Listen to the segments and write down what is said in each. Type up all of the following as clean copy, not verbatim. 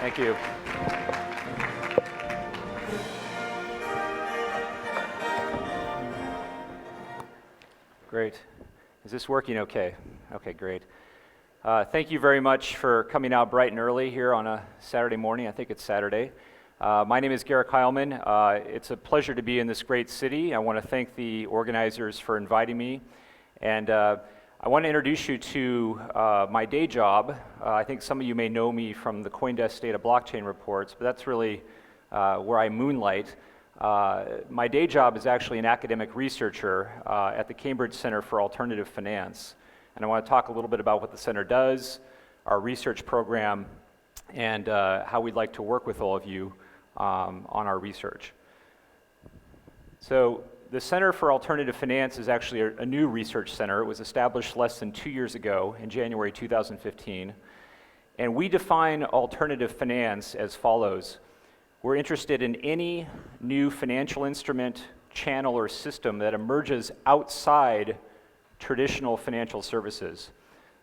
Thank you. Great. Is this working okay? Okay, great. Thank you very much for coming out bright and early here on a Saturday morning. I think it's Saturday. My name is Garrick Hileman. It's a pleasure to be in this great city. I want to thank the organizers for inviting me. And I want to introduce you to my day job. I think some of you may know me from the CoinDesk Data Blockchain reports, but that's really where I moonlight. My day job is actually an academic researcher at the Cambridge Center for Alternative Finance. And I want to talk a little bit about what the center does, our research program, and how we'd like to work with all of you on our research. So the Center for Alternative Finance is actually a new research center. It was established less than 2 years ago in January 2015. And we define alternative finance as follows. We're interested in any new financial instrument, channel, or system that emerges outside traditional financial services.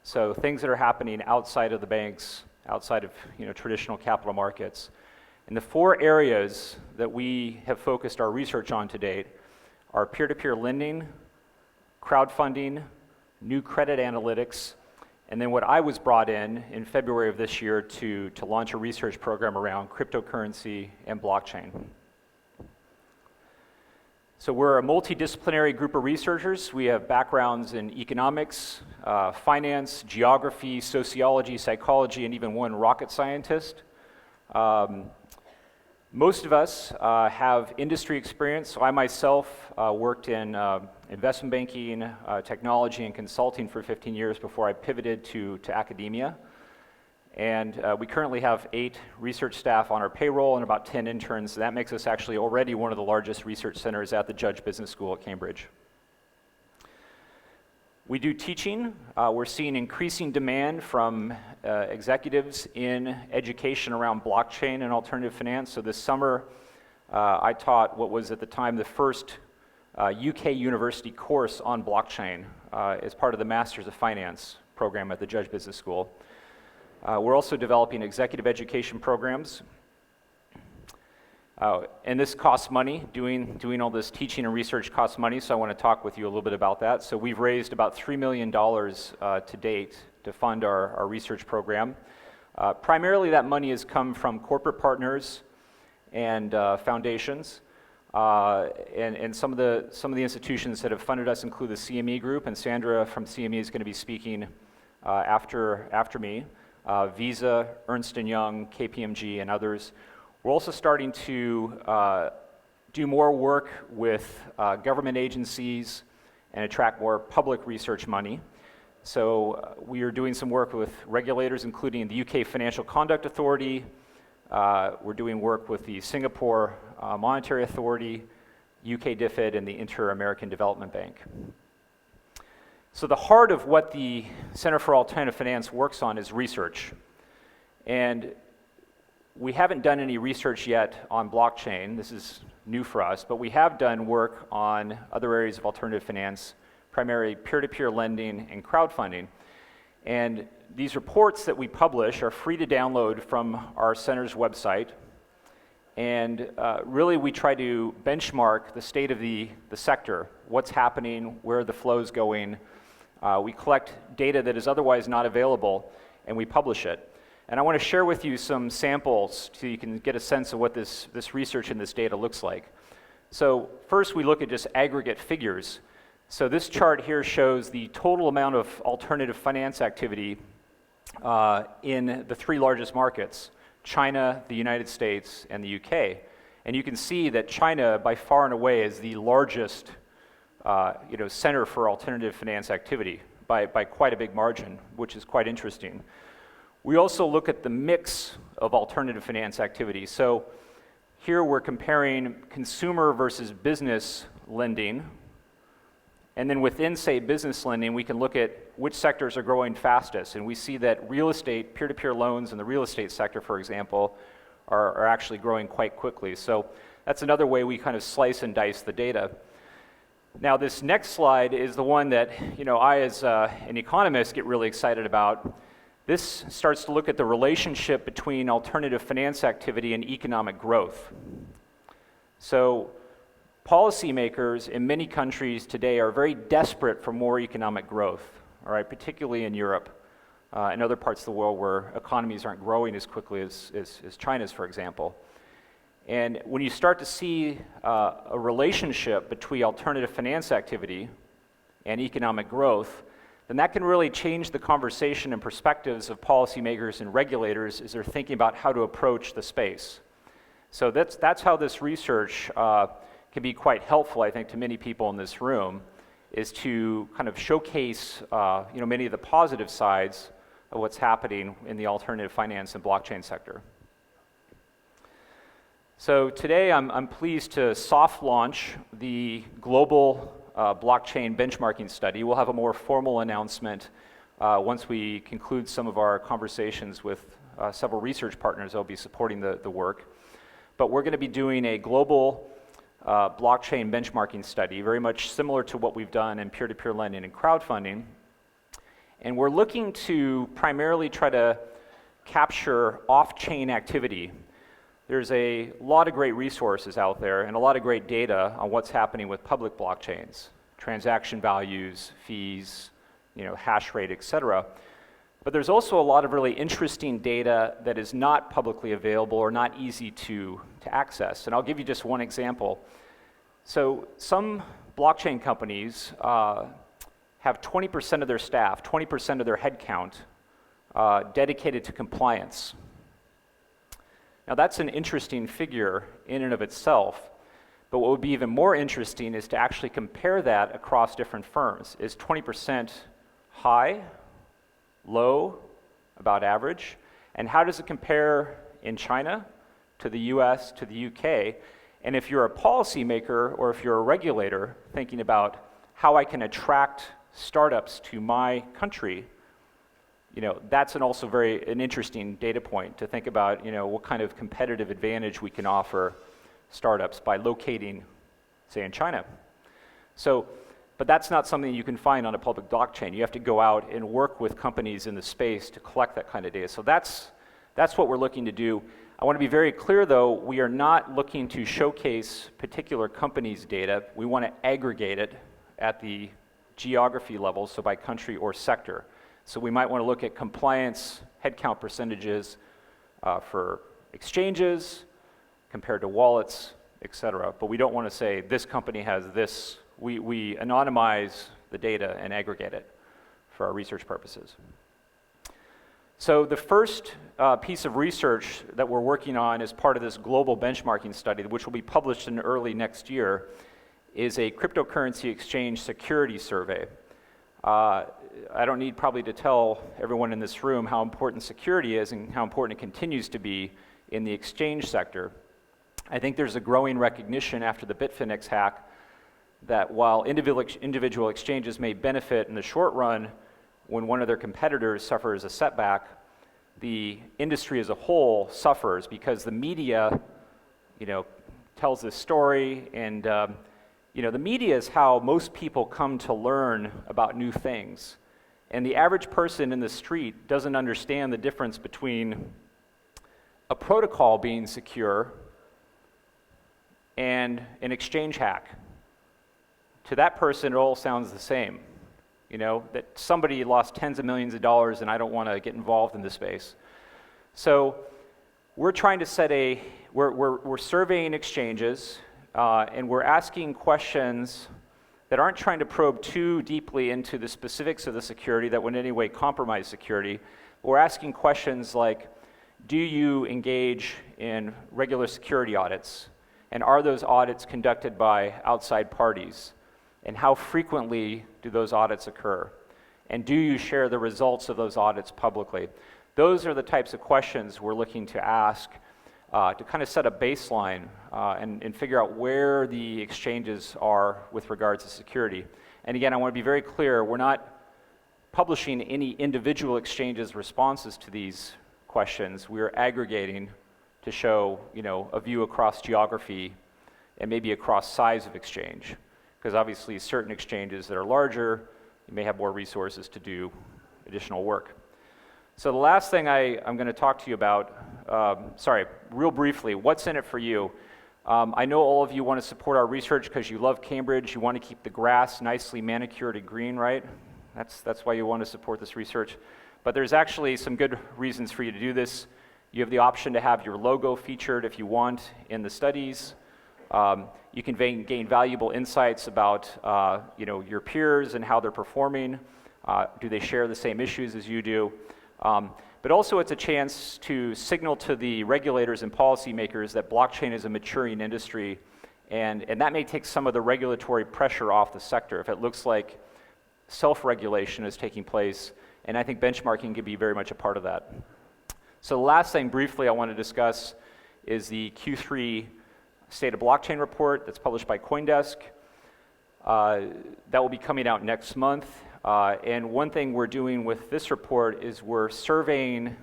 So things that are happening outside of the banks, outside of traditional capital markets. And the 4 areas that we have focused our research on to date are peer-to-peer lending, crowdfunding, new credit analytics, and then what I was brought in February of this year to launch a research program around cryptocurrency and blockchain. So we're a multidisciplinary group of researchers. We have backgrounds in economics, finance, geography, sociology, psychology, and even one rocket scientist. Most of us have industry experience. So I myself worked in investment banking, technology, and consulting for 15 years before I pivoted to academia. And we currently have 8 research staff on our payroll and about 10 interns. So that makes us actually already one of the largest research centers at the Judge Business School at Cambridge. We do teaching. We're seeing increasing demand from executives in education around blockchain and alternative finance. So this summer, I taught what was at the time the first UK university course on blockchain as part of the Masters of Finance program at the Judge Business School. We're also developing executive education programs. And this costs money. Doing all this teaching and research costs money, so I want to talk with you a little bit about that. So we've raised about $3 million to date to fund our research program. Primarily that money has come from corporate partners and foundations. And some of the institutions that have funded us include the CME Group, and Sandra from CME is going to be speaking after me. Visa, Ernst & Young, KPMG, and others. We're also starting to do more work with government agencies and attract more public research money. So we are doing some work with regulators, including the UK Financial Conduct Authority. We're doing work with the Singapore Monetary Authority, UK DFID, and the Inter-American Development Bank. So the heart of what the Center for Alternative Finance works on is research. And we haven't done any research yet on blockchain. This is new for us, but we have done work on other areas of alternative finance, primarily peer-to-peer lending and crowdfunding. And these reports that we publish are free to download from our center's website. And really we try to benchmark the state of the sector, what's happening, where the flow's going. We collect data that is otherwise not available, and we publish it. And I want to share with you some samples so you can get a sense of what this research and this data looks like. So first we look at just aggregate figures. So this chart here shows the total amount of alternative finance activity in the 3 largest markets, China, the United States, and the UK. And you can see that China, by far and away, is the largest center for alternative finance activity by quite a big margin, which is quite interesting. We also look at the mix of alternative finance activity. So here we're comparing consumer versus business lending. And then within, say, business lending, we can look at which sectors are growing fastest. And we see that real estate, peer-to-peer loans in the real estate sector, for example, are actually growing quite quickly. So that's another way we kind of slice and dice the data. Now this next slide is the one that I as an economist get really excited about. This starts to look at the relationship between alternative finance activity and economic growth. So policymakers in many countries today are very desperate for more economic growth, all right, particularly in Europe and other parts of the world where economies aren't growing as quickly as China's, for example. And when you start to see a relationship between alternative finance activity and economic growth, then that can really change the conversation and perspectives of policymakers and regulators as they're thinking about how to approach the space. So that's how this research can be quite helpful, I think, to many people in this room, is to kind of showcase many of the positive sides of what's happening in the alternative finance and blockchain sector. So today I'm pleased to soft launch the global blockchain benchmarking study. We'll have a more formal announcement once we conclude some of our conversations with several research partners that will be supporting the work. But we're going to be doing a global blockchain benchmarking study, very much similar to what we've done in peer-to-peer lending and crowdfunding. And we're looking to primarily try to capture off-chain activity. There's a lot of great resources out there and a lot of great data on what's happening with public blockchains, transaction values, fees, hash rate, et cetera. But there's also a lot of really interesting data that is not publicly available or not easy to access. And I'll give you just one example. So some blockchain companies have 20% of their staff, 20% of their headcount dedicated to compliance. Now that's an interesting figure in and of itself, but what would be even more interesting is to actually compare that across different firms. Is 20% high, low, about average? And how does it compare in China, to the US, to the UK? And if you're a policymaker or if you're a regulator thinking about how I can attract startups to my country, that's also an interesting data point to think about, what kind of competitive advantage we can offer startups by locating, say, in China. So, but that's not something you can find on a public blockchain. You have to go out and work with companies in the space to collect that kind of data. So that's what we're looking to do. I want to be very clear, though, we are not looking to showcase particular companies' data. We want to aggregate it at the geography level, so by country or sector. So we might want to look at compliance headcount percentages for exchanges compared to wallets, et cetera. But we don't want to say this company has this. We anonymize the data and aggregate it for our research purposes. So the first piece of research that we're working on as part of this global benchmarking study, which will be published in early next year, is a cryptocurrency exchange security survey. I don't need probably to tell everyone in this room how important security is and how important it continues to be in the exchange sector. I think there's a growing recognition after the Bitfinex hack that while individual exchanges may benefit in the short run when one of their competitors suffers a setback, the industry as a whole suffers because the media, tells this story, and the media is how most people come to learn about new things. And the average person in the street doesn't understand the difference between a protocol being secure and an exchange hack. To that person, it all sounds the same. That somebody lost tens of millions of dollars and I don't want to get involved in this space. So we're trying to we're surveying exchanges and we're asking questions that aren't trying to probe too deeply into the specifics of the security that would in any way compromise security. We're asking questions like, do you engage in regular security audits? And are those audits conducted by outside parties? And how frequently do those audits occur? And do you share the results of those audits publicly? Those are the types of questions we're looking to ask to kind of set a baseline and figure out where the exchanges are with regards to security. And again, I want to be very clear, we're not publishing any individual exchanges' responses to these questions. We are aggregating to show, a view across geography and maybe across size of exchange. Because obviously certain exchanges that are larger, you may have more resources to do additional work. So the last thing I'm going to talk to you about, real briefly, what's in it for you? I know all of you want to support our research because you love Cambridge. You want to keep the grass nicely manicured and green, right? That's why you want to support this research. But there's actually some good reasons for you to do this. You have the option to have your logo featured if you want in the studies. You can gain valuable insights about your peers and how they're performing. Do they share the same issues as you do? But also it's a chance to signal to the regulators and policymakers that blockchain is a maturing industry, and that may take some of the regulatory pressure off the sector if it looks like self-regulation is taking place, and I think benchmarking can be very much a part of that. So the last thing briefly I want to discuss is the Q3 State of Blockchain report that's published by CoinDesk. That will be coming out next month. And one thing we're doing with this report is we're surveying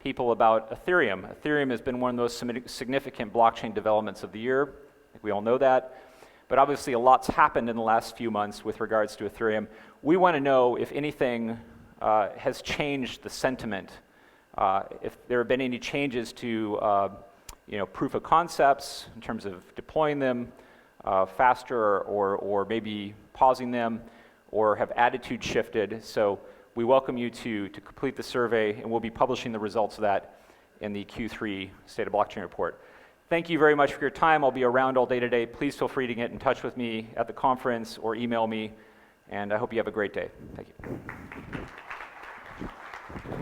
people about Ethereum. Ethereum has been one of those significant blockchain developments of the year. I think we all know that. But obviously a lot's happened in the last few months with regards to Ethereum. We want to know if anything has changed the sentiment, if there have been any changes to proof of concepts in terms of deploying them faster or maybe pausing them, or have attitudes shifted. So we welcome you to complete the survey, and we'll be publishing the results of that in the Q3 State of Blockchain report. Thank you very much for your time. I'll be around all day today. Please feel free to get in touch with me at the conference or email me, and I hope you have a great day. Thank you.